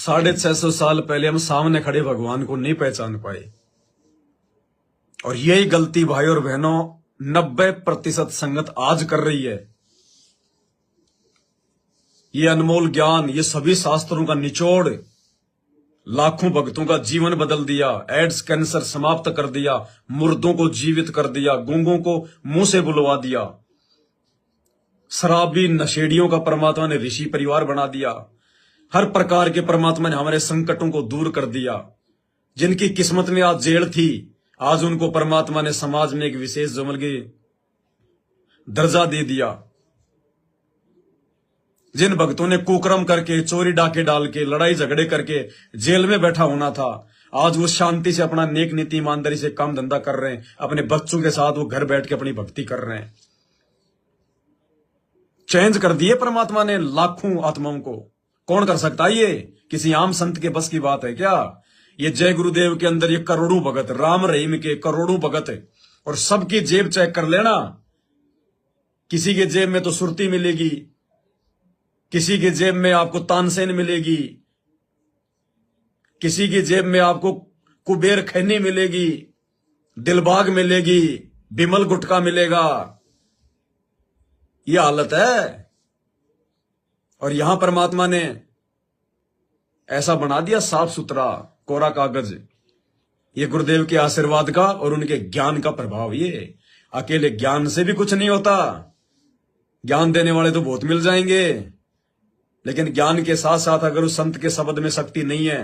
650 साल पहले हम सामने खड़े भगवान को नहीं पहचान पाए। और यही गलती भाई और बहनों 90% संगत आज कर रही है। ये अनमोल ज्ञान, ये सभी शास्त्रों का निचोड़ लाखों भक्तों का जीवन बदल दिया। एड्स कैंसर समाप्त कर दिया, मुर्दों को जीवित कर दिया, गूंगों को मुंह से बुलवा दिया, शराबी नशेड़ियों का परमात्मा ने ऋषि परिवार बना दिया। हर प्रकार के परमात्मा ने हमारे संकटों को दूर कर दिया। जिनकी किस्मत में आज जेल थी, आज उनको परमात्मा ने समाज में एक विशेष जमल के दर्जा दे दिया। जिन भक्तों ने कुकर्म करके, चोरी डाके डाल के, लड़ाई झगड़े करके जेल में बैठा होना था, आज वो शांति से अपना नेक नीति ईमानदारी से काम धंधा कर रहे हैं। अपने बच्चों के साथ वो घर बैठ के अपनी भक्ति कर रहे हैं। चेंज कर दिए परमात्मा ने लाखों आत्माओं को। कौन कर सकता है ये? किसी आम संत के बस की बात है क्या? ये जय गुरुदेव के अंदर ये करोड़ों भगत, राम रहीम के करोड़ों भगत है। और सबकी जेब चेक कर लेना, किसी के जेब में तो सुरती मिलेगी, किसी के जेब में आपको तानसेन मिलेगी, किसी की जेब में आपको कुबेर खैनी मिलेगी, दिलबाग मिलेगी, बिमल गुटका मिलेगा। यह हालत है। और यहां परमात्मा ने ऐसा बना दिया साफ सुथरा कोरा कागज। ये गुरुदेव के आशीर्वाद का और उनके ज्ञान का प्रभाव। ये अकेले ज्ञान से भी कुछ नहीं होता। ज्ञान देने वाले तो बहुत मिल जाएंगे, लेकिन ज्ञान के साथ साथ अगर उस संत के शब्द में शक्ति नहीं है,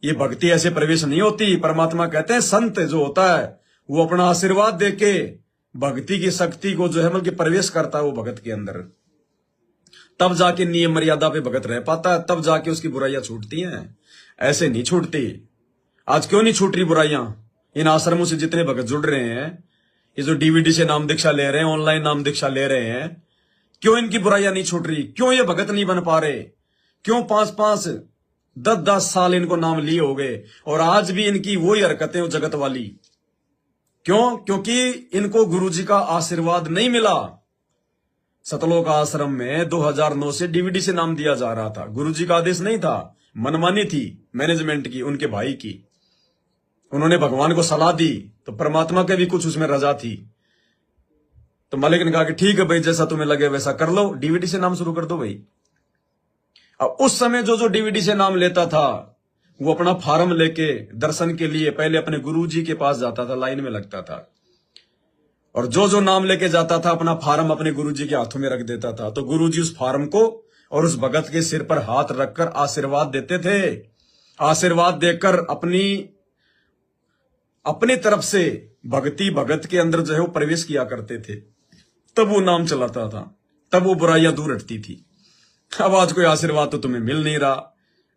ये भक्ति ऐसे प्रवेश नहीं होती। परमात्मा कहते हैं संत जो होता है वो अपना आशीर्वाद देके भक्ति की शक्ति को जो है बल्कि प्रवेश करता है वो भगत के अंदर। तब जाके नियम मर्यादा पे भगत रह पाता है, तब जाके उसकी बुराइयां छूटती हैं। ऐसे नहीं छूटती। आज क्यों नहीं छूट रही बुराइयां? इन आश्रमों से जितने भगत जुड़ रहे हैं, ये जो डीवीडी से नाम दीक्षा ले रहे हैं, ऑनलाइन नाम दीक्षा ले रहे हैं, क्यों इनकी बुराइयां नहीं छूट रही? क्यों ये भगत नहीं बन पा रहे? क्यों 5-5, 10-10 साल इनको नाम लिए हो गए और आज भी इनकी वही हरकतें वो जगत वाली? क्यों? क्योंकि इनको गुरुजी का आशीर्वाद नहीं मिला। सतलोक आश्रम में 2009 से डीवीडी से नाम दिया जा रहा था। गुरुजी का आदेश नहीं था, मनमानी थी मैनेजमेंट की, उनके भाई की। उन्होंने भगवान को सलाह दी तो परमात्मा के भी कुछ उसमें रजा थी। तो मालिक ने कहा कि ठीक है भाई, जैसा तुम्हें लगे वैसा कर लो, डीवीडी से नाम शुरू कर दो भाई। अब उस समय जो डीवीडी से नाम लेता था वो अपना फार्म लेके दर्शन के लिए पहले अपने गुरुजी के पास जाता था, लाइन में लगता था, और जो नाम लेके जाता था अपना फार्म अपने गुरुजी के हाथों में रख देता था। तो गुरुजी उस फार्म को और उस भगत के सिर पर हाथ रखकर आशीर्वाद देते थे। आशीर्वाद देकर अपनी तरफ से भक्ति भगत के अंदर जो है वो प्रवेश किया करते थे। तब वो नाम चलाता था, तब वो बुराइयां दूर हटती थी। अब आज कोई आशीर्वाद तो तुम्हें मिल नहीं रहा।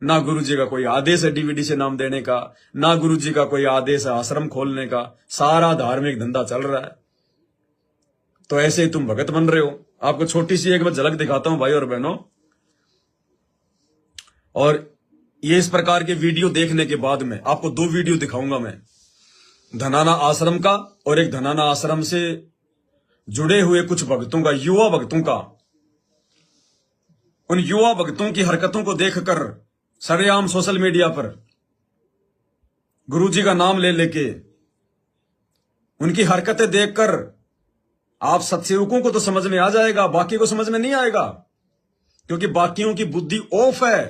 ना गुरुजी का कोई आदेश है डीवीडी से नाम देने का, ना गुरुजी का कोई आदेश है आश्रम खोलने का। सारा धार्मिक धंधा चल रहा है। तो ऐसे ही तुम भगत बन रहे हो। आपको छोटी सी एक बार झलक दिखाता हूं भाई और बहनों। और ये इस प्रकार के वीडियो देखने के बाद में आपको 2 वीडियो दिखाऊंगा मैं, धनाना आश्रम का और एक धनाना आश्रम से जुड़े हुए कुछ भक्तों का, युवा भक्तों का। उन युवा भक्तों की हरकतों को देखकर सरेआम सोशल मीडिया पर गुरुजी का नाम ले लेके उनकी हरकतें देखकर आप सत्सेवकों को तो समझ में आ जाएगा, बाकी को समझ में नहीं आएगा, क्योंकि बाकियों की बुद्धि ऑफ है।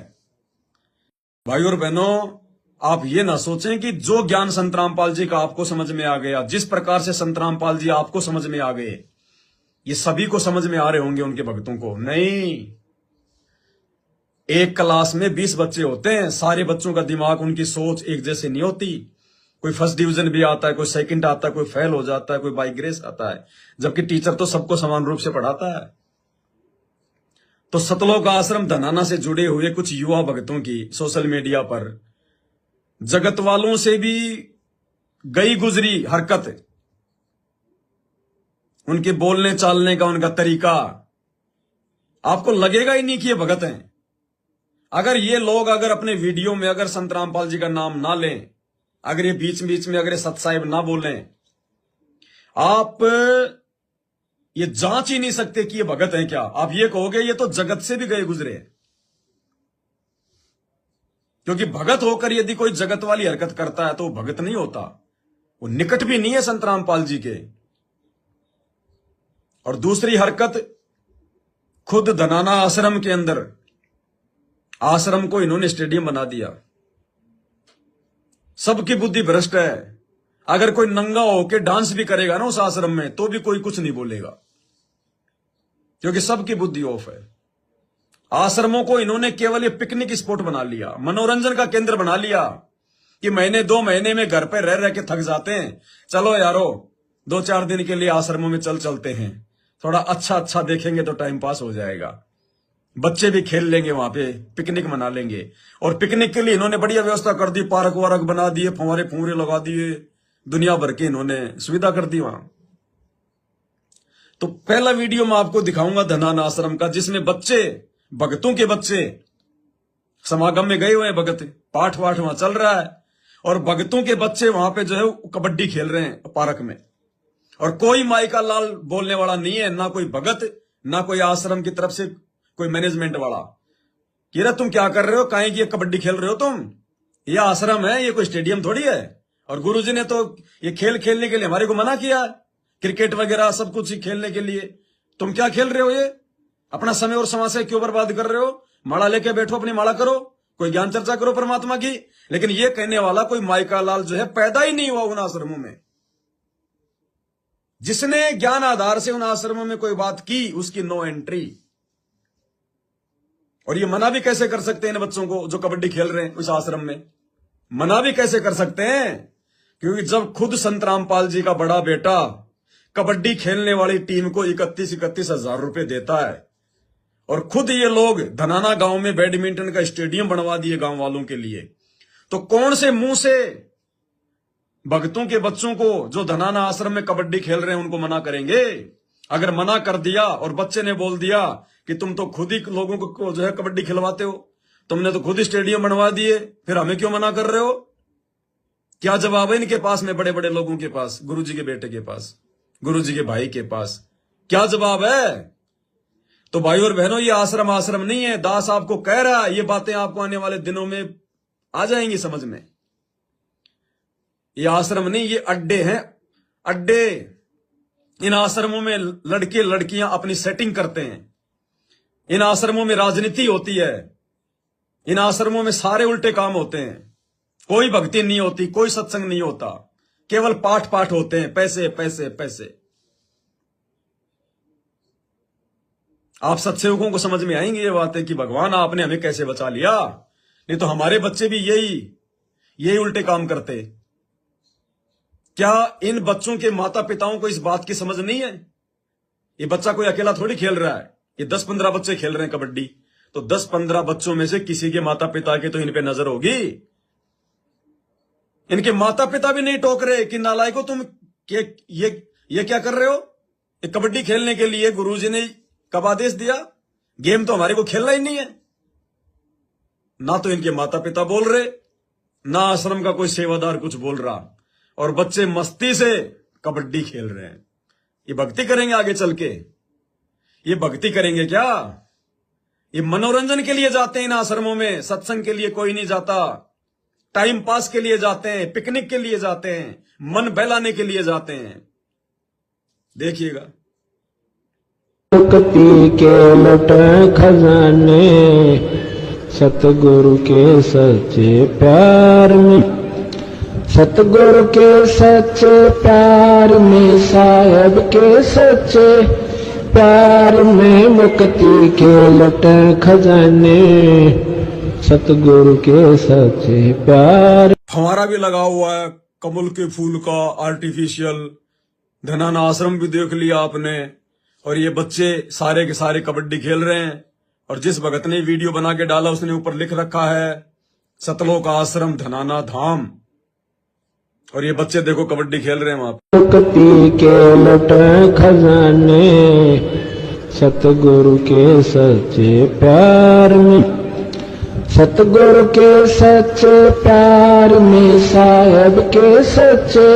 भाई और बहनों, आप ये ना सोचें कि जो ज्ञान संत रामपाल जी का आपको समझ में आ गया, जिस प्रकार से संत रामपाल जी आपको समझ में आ गए, ये सभी को समझ में आ रहे होंगे उनके भक्तों को। नहीं, एक क्लास में 20 बच्चे होते हैं। सारे बच्चों का दिमाग, उनकी सोच एक जैसे नहीं होती। कोई फर्स्ट डिवीजन भी आता है, कोई सेकंड आता है, कोई फेल हो जाता है, कोई बाई ग्रेस आता है, जबकि टीचर तो सबको समान रूप से पढ़ाता है। तो सतलोक आश्रम धनाना से जुड़े हुए कुछ युवा भक्तों की सोशल मीडिया पर जगत वालों से भी गई गुजरी हरकत, उनके बोलने चालने का उनका तरीका, आपको लगेगा ही नहीं कि ये भगत हैं। अगर ये लोग अगर अपने वीडियो में अगर संत रामपाल जी का नाम ना लें, अगर ये बीच बीच में अगर ये सत साहिब ना बोलें, आप ये जांच ही नहीं सकते कि ये भगत हैं क्या। आप ये कहोगे ये तो जगत से भी गए गुजरे। क्योंकि भगत होकर यदि कोई जगत वाली हरकत करता है तो वो भगत नहीं होता, वो निकट भी नहीं है संत रामपाल जी के। और दूसरी हरकत, खुद धनाना आश्रम के अंदर, आश्रम को इन्होंने स्टेडियम बना दिया। सबकी बुद्धि भ्रष्ट है। अगर कोई नंगा होके डांस भी करेगा ना उस आश्रम में तो भी कोई कुछ नहीं बोलेगा, क्योंकि सबकी बुद्धि ऑफ है। आश्रमों को इन्होंने केवल ये पिकनिक स्पॉट बना लिया, मनोरंजन का केंद्र बना लिया कि महीने 2 महीने में घर पे रह रह के थक जाते हैं, चलो यारो 2-4 दिन के लिए आश्रमों में चलते हैं, थोड़ा अच्छा देखेंगे तो टाइम पास हो जाएगा, बच्चे भी खेल लेंगे, वहां पे पिकनिक मना लेंगे। और पिकनिक के लिए इन्होंने बढ़िया व्यवस्था कर दी, पार्क वार्क बना दिए, फुंवरे लगा दिए, दुनिया भर के इन्होंने सुविधा कर दी वहां। तो पहला वीडियो मैं आपको दिखाऊंगा धनाना आश्रम का, जिसमें बच्चे, भगतों के बच्चे समागम में गए हुए हैं, भगत पाठ वाठ वहां चल रहा है और भगतों के बच्चे वहां पे जो है कबड्डी खेल रहे हैं पार्क में। और कोई माई का लाल बोलने वाला नहीं है, ना कोई भगत, ना कोई आश्रम की तरफ से कोई मैनेजमेंट वाला। कि तुम क्या कर रहे हो, काहे की कबड्डी खेल रहे हो तुम, ये आश्रम है, ये कोई स्टेडियम थोड़ी है। और गुरुजी ने तो ये खेल खेलने के लिए हमारे को मना किया है, क्रिकेट वगैरह सब कुछ खेलने के लिए। तुम क्या खेल रहे हो, ये अपना समय और समाज क्यों बर्बाद कर रहे हो। माला लेके बैठो, अपनी माला करो, कोई ज्ञान चर्चा करो परमात्मा की। लेकिन ये कहने वाला कोई माइका लाल जो है पैदा ही नहीं हुआ उन आश्रमों में। जिसने ज्ञान आधार से उन आश्रमों में कोई बात की उसकी नो एंट्री। और ये मना भी कैसे कर सकते हैं इन बच्चों को जो कबड्डी खेल रहे हैं उस आश्रम में, मना भी कैसे कर सकते हैं। क्योंकि जब खुद संत रामपाल जी का बड़ा बेटा कबड्डी खेलने वाली टीम को 31 हजार रुपए देता है और खुद ये लोग धनाना गांव में बैडमिंटन का स्टेडियम बनवा दिए गांव वालों के लिए, तो कौन से मुंह से भक्तों के बच्चों को जो धनाना आश्रम में कबड्डी खेल रहे हैं उनको मना करेंगे। अगर मना कर दिया और बच्चे ने बोल दिया कि तुम तो खुद ही लोगों को जो है कबड्डी खिलवाते हो, तुमने तो खुद ही स्टेडियम बनवा दिए, फिर हमें क्यों मना कर रहे हो। क्या जवाब है इनके पास में, बड़े बड़े लोगों के पास, गुरुजी के बेटे के पास, गुरुजी के भाई के पास क्या जवाब है। तो भाई और बहनों, ये आश्रम नहीं है। दास आपको कह रहा है, ये बातें आपको आने वाले दिनों में आ जाएंगी समझ में। ये आश्रम नहीं, ये अड्डे हैं, अड्डे। इन आश्रमों में लड़के लड़कियां अपनी सेटिंग करते हैं, इन आश्रमों में राजनीति होती है, इन आश्रमों में सारे उल्टे काम होते हैं। कोई भक्ति नहीं होती, कोई सत्संग नहीं होता, केवल पाठ होते हैं, पैसे पैसे पैसे। आप सत्सेवकों को समझ में आएंगे ये बातें कि भगवान आपने हमें कैसे बचा लिया, नहीं तो हमारे बच्चे भी यही उल्टे काम करते। क्या इन बच्चों के माता पिताओं को इस बात की समझ नहीं है। ये बच्चा कोई अकेला थोड़ी खेल रहा है, ये 10-15 बच्चे खेल रहे हैं कबड्डी, तो 10-15 बच्चों में से किसी के माता पिता के तो इन पे नजर होगी। इनके माता पिता भी नहीं टोक रहे कि नालायको तुम ये क्या कर रहे हो। ये कबड्डी खेलने के लिए गुरुजी ने कब आदेश दिया, गेम तो हमारे को खेलना ही नहीं है। ना तो इनके माता पिता बोल रहे, ना आश्रम का कोई सेवादार कुछ बोल रहा, और बच्चे मस्ती से कबड्डी खेल रहे हैं। ये भक्ति करेंगे आगे चल के, ये भक्ति करेंगे क्या। ये मनोरंजन के लिए जाते हैं इन आश्रमों में, सत्संग के लिए कोई नहीं जाता, टाइम पास के लिए जाते हैं, पिकनिक के लिए जाते हैं, मन बहलाने के लिए जाते हैं। देखिएगा। मुक्ति के लुटे खजाने सतगुरु के सच्चे प्यार में, सतगुरु के सच्चे प्यार में, साहब के सच्चे प्यार में, मुक्ति के लुटे खजाने सतगुरु के सच्चे प्यार। फवारा भी लगा हुआ है कमल के फूल का आर्टिफिशियल। धनाना आश्रम भी देख लिया आपने, और ये बच्चे सारे के सारे कबड्डी खेल रहे हैं। और जिस भगत ने वीडियो बना के डाला उसने ऊपर लिख रखा है सतलोक आश्रम धनाना धाम, और ये बच्चे देखो कबड्डी खेल रहे हैं वहां पर। मुक्ति के लुटे खजाने सतगुरु के सच्चे प्यार में, सतगुरु के सच्चे प्यार में, साहब के सच्चे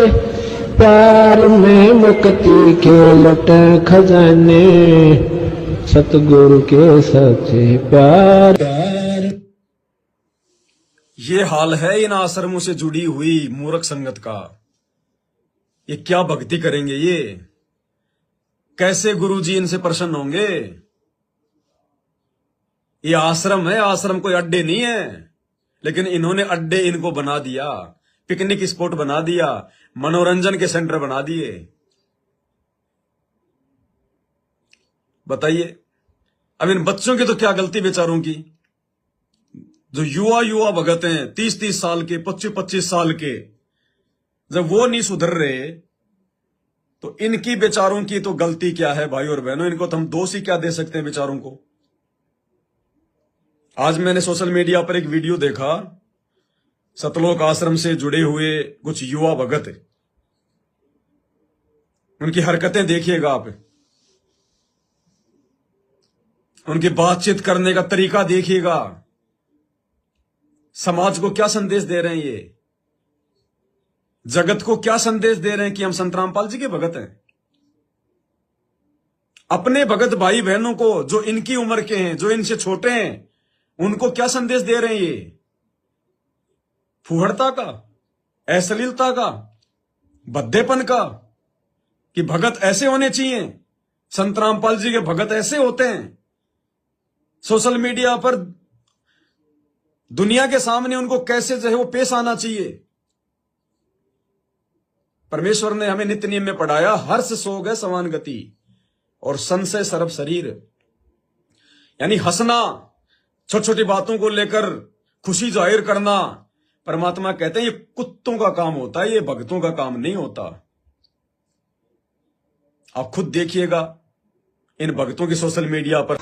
प्यार में, मुक्ति के लुटे खजाने सतगुरु के सच्चे प्यार। ये हाल है इन आश्रमों से जुड़ी हुई मूर्ख संगत का। ये क्या भक्ति करेंगे? ये कैसे गुरुजी इनसे प्रसन्न होंगे? ये आश्रम है, आश्रम कोई अड्डे नहीं है, लेकिन इन्होंने अड्डे इनको बना दिया, पिकनिक स्पॉट बना दिया, मनोरंजन के सेंटर बना दिए। बताइए, अब इन बच्चों की तो क्या गलती बेचारों की? जो युवा भगत हैं 30-30 साल के, 25-25 साल के, जब वो नहीं सुधर रहे तो इनकी बेचारों की तो गलती क्या है भाई और बहनों? इनको तो हम दोष ही क्या दे सकते हैं बेचारों को। आज मैंने सोशल मीडिया पर एक वीडियो देखा, सतलोक आश्रम से जुड़े हुए कुछ युवा भगत, उनकी हरकतें देखिएगा आप, उनकी बातचीत करने का तरीका देखिएगा। समाज को क्या संदेश दे रहे हैं ये? जगत को क्या संदेश दे रहे हैं कि हम संत रामपाल जी के भगत हैं? अपने भगत भाई बहनों को जो इनकी उम्र के हैं, जो इनसे छोटे हैं, उनको क्या संदेश दे रहे हैं ये? फुहड़ता का, अश्लीलता का, भद्देपन का, कि भगत ऐसे होने चाहिए, संत रामपाल जी के भगत ऐसे होते हैं। सोशल मीडिया पर दुनिया के सामने उनको कैसे जो है वो पेश आना चाहिए। परमेश्वर ने हमें नित्य नियम में पढ़ाया, हर्ष सोग है समान गति और संशय सर्व शरीर, यानी हंसना, छोटी छोटी बातों को लेकर खुशी जाहिर करना। परमात्मा कहते हैं ये कुत्तों का काम होता है, ये भक्तों का काम नहीं होता। आप खुद देखिएगा इन भक्तों की सोशल मीडिया पर।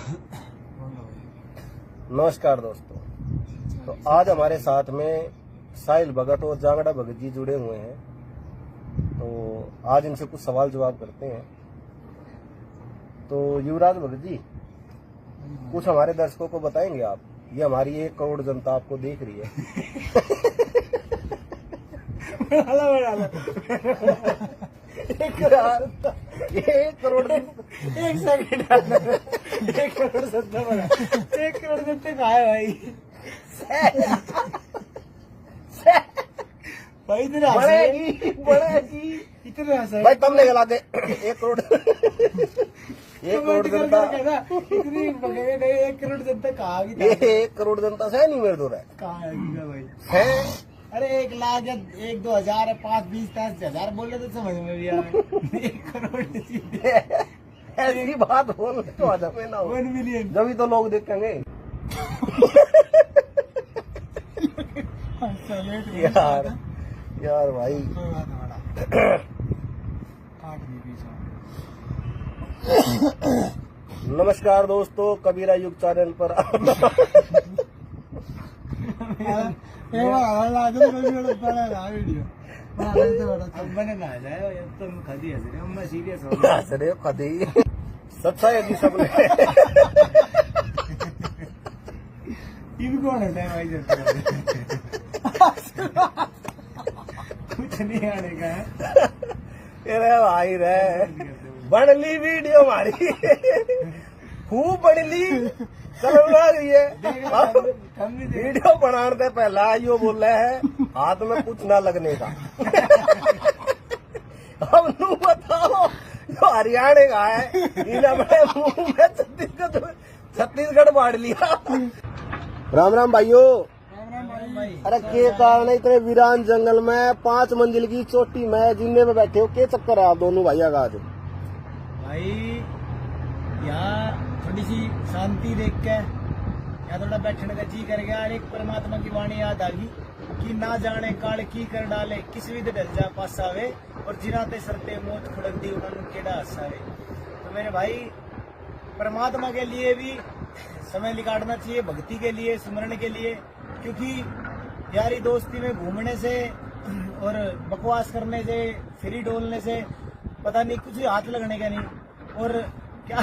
नमस्कार दोस्तों, तो आज हमारे साथ में साहिल भगत और जांगड़ा भगत जी जुड़े हुए हैं। तो आज इनसे कुछ सवाल जवाब करते हैं। तो युवराज भगत जी, कुछ हमारे दर्शकों को बताएंगे आप? ये हमारी 1 करोड़ जनता आपको देख रही है। 1 करोड़ 1 सेकंड 1 करोड़ 1 करोड़ जनता कहाँ है भाई? भाई इतना बढ़ेगी इतना भाई, तुमने गला के 1 करोड़ 1 करोड़ जनता, इतनी 1 करोड़ जनता कहाँ आ गई? 1 करोड़ जनता से नहीं मेरे दो रहा कहाँ आएगी भाई? है। अरे 1 लाख या 1-2 हजार 5-20-10 हजार बोले तो समझ में भी आए। 1 करोड़ ऐसी बात बोल तो आ जाए ना, 1 मिलियन जब तो लोग देखेंगे। यार भाई, नमस्कार दोस्तों, कबीरा युग चैनल पर सच्चाई है सबने। कौन है भाई? कुछ नहीं आने का है। अरे भाई रे, बन ली वीडियो हमारी, खूब बन ली, चलो लग रही है। वीडियो बनाने से पहला यो बोल रहे हैं हाथ में कुछ ना लगने का। अब तू बताओ, जो हरियाणा का है इन्होंने मुंह में छत्तीसगढ़ बांट लिया। राम राम भाइयों। अरे के कारण इतने वीरान जंगल में 5 मंजिल की चोटी में जिन्ने में बैठे हो, के चक्कर है आप दोनों भैया का? आज भाई यहाँ थोड़ी सी शांति देख के यहाँ थोड़ा बैठने का जी कर गया। एक परमात्मा की वाणी याद आ गई कि ना जाने काल की कर डाले, किस विध डर जा पास आवे, और जिनाते सरते मौत खुड़क दी उन्होंने केड़ा हसावे। तो मेरे भाई, परमात्मा के लिए भी समय निकालना चाहिए, भक्ति के लिए, सुमरण के लिए, क्योंकि यारी दोस्ती में घूमने से और बकवास करने से, फ्री डोलने से पता नहीं कुछ हाथ लगने का नहीं। और क्या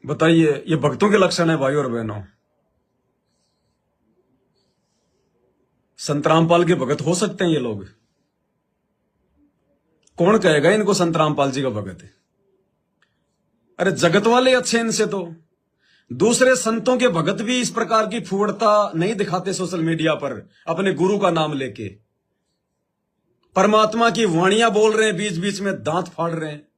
बताइए, ये भक्तों के लक्षण है भाई और बहनों? संत रामपाल के भगत हो सकते हैं ये लोग? कौन कहेगा इनको संत रामपाल जी का भगत है? अरे जगत वाले अच्छे इनसे तो। दूसरे संतों के भगत भी इस प्रकार की फूहड़ता नहीं दिखाते सोशल मीडिया पर अपने गुरु का नाम लेके। परमात्मा की वाणियां बोल रहे हैं, बीच बीच में दांत फाड़ रहे हैं।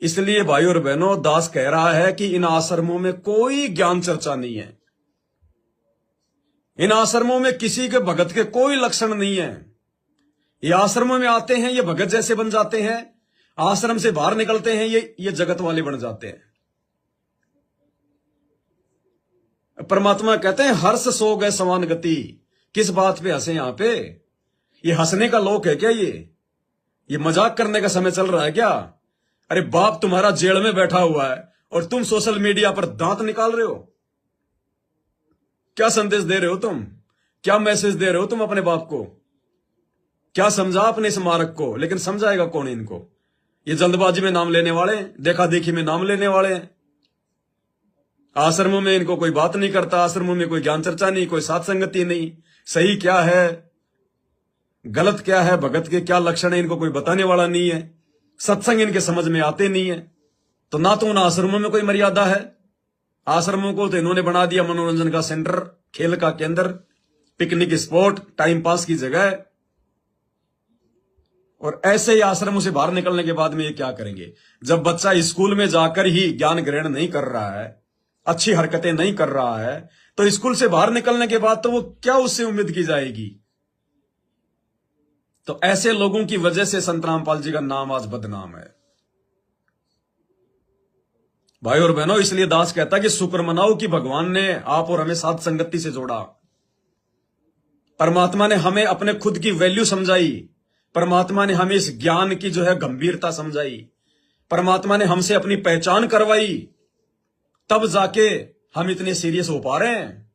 इसलिए भाई और बहनों, दास कह रहा है कि इन आश्रमों में कोई ज्ञान चर्चा नहीं है। इन आश्रमों में किसी के भगत के कोई लक्षण नहीं है। ये आश्रमों में आते हैं, ये भगत जैसे बन जाते हैं, आश्रम से बाहर निकलते हैं, ये जगत वाले बन जाते हैं। परमात्मा कहते हैं हर्ष सो गए समान गति। किस बात पे हंसे यहां पे? ये हंसने का लोक है क्या? ये मजाक करने का समय चल रहा है क्या? अरे बाप तुम्हारा जेल में बैठा हुआ है और तुम सोशल मीडिया पर दांत निकाल रहे हो। क्या संदेश दे रहे हो तुम? क्या मैसेज दे रहे हो तुम अपने बाप को? क्या समझा अपने स्मारक को? लेकिन समझाएगा कौन इनको? ये जल्दबाजी में नाम लेने वाले, देखा देखी में नाम लेने वाले हैं। आश्रमों में इनको कोई बात नहीं करता, आश्रमों में कोई ज्ञान चर्चा नहीं, कोई साथ संगति नहीं, सही क्या है गलत क्या है, भगत के क्या लक्षण है, इनको कोई बताने वाला नहीं है। सत्संग इनके समझ में आते नहीं है। तो ना तो उन आश्रमों में कोई मर्यादा है। आश्रमों को तो इन्होंने बना दिया मनोरंजन का सेंटर, खेल का केंद्र, पिकनिक स्पॉट, टाइम पास की जगह। और ऐसे ही आश्रमों से बाहर निकलने के बाद में ये क्या करेंगे? जब बच्चा स्कूल में जाकर ही ज्ञान ग्रहण नहीं कर रहा है, अच्छी हरकतें नहीं कर रहा है, तो स्कूल से बाहर निकलने के बाद तो वो क्या उससे उम्मीद की जाएगी? तो ऐसे लोगों की वजह से संत रामपाल जी का नाम आज बदनाम है। भाई और बहनों, इसलिए दास कहता है कि शुक्र मनाओ कि भगवान ने आप और हमें साथ संगति से जोड़ा। परमात्मा ने हमें अपने खुद की वैल्यू समझाई। परमात्मा ने हमें इस ज्ञान की जो है गंभीरता समझाई। परमात्मा ने हमसे अपनी पहचान करवाई। तब जाके हम इतने सीरियस हो पा रहे हैं।